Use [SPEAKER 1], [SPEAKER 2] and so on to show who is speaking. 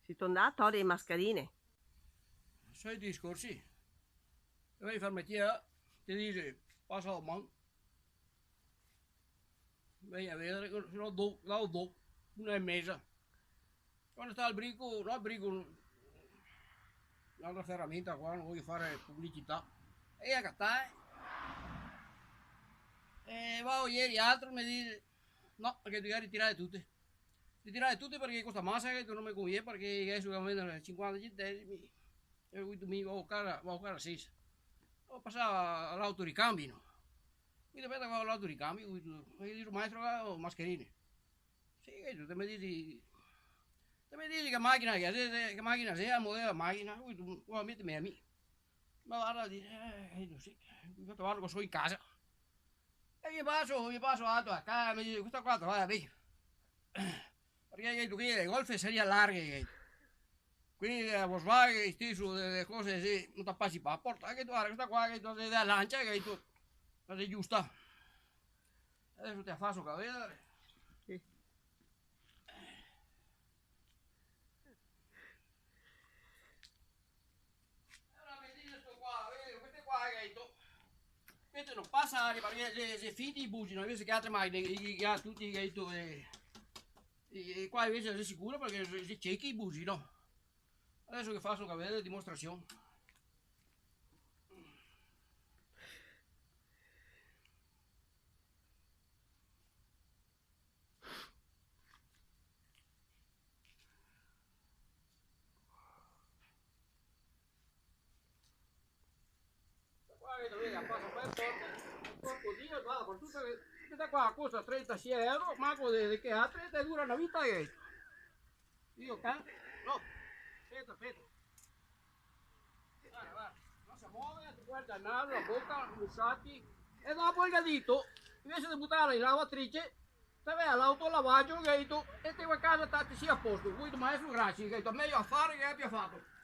[SPEAKER 1] Si torna a togliere le mascherine.
[SPEAKER 2] Sai i discorsi? Devi farmi ti dice, passa la mano. Vieni a vedere, lo do, una e mezza. Quando sta al brico, no al brico, un'altra ferramenta qua, non voglio fare pubblicità. E a cattare. E vado ieri, altro mi dice, no, perché devi ritirare tutte. Ritirare tutte perché questa massa che non mi conviene, perché adesso che vendono 50 centesimi, e quindi mi va a buscare 6. Ho passato all'autoricambio. Quindi aspetta che vado all'autoricambio, mi dice maestro ho mascherine. Sì, te mi dici che macchina che macchina sei, il modello della macchina, tu vuoi mettermi a me. Ma guarda, dice, sì, io trovato che sono in casa. E gli passo l'auto a casa, mi dice, questa qua trovata lì. Perché tu che le golfe serie larghe, quindi la Volkswagen, stesso, le cose così, non ti passi per la porta, che tu guarda, questa qua che tu sei della lancia, che tu sei giusta. Adesso ti faccio vedere.
[SPEAKER 1] Sì.
[SPEAKER 2] Questo non passa perché se finti i bugi, non invece che altre macchine, tutti e qua invece sei sicuro perché se ciechi i bugi, no? Adesso che faccio vedere la dimostrazione. Qua vedete, passa per porta, così, va, per tutta questa qua costa 36 euro, ma che altre te dura una vita che io canto, no, aspetta. Guarda, non si muove, ti guarda il naso, la bocca, i musacchi, e dopo il dito, invece di buttarla in lavatrice, te vai all'autolavaggio, e ti vai a casa, ti sia a posto, quindi maestro grazie, che meglio a fare che abbia fatto.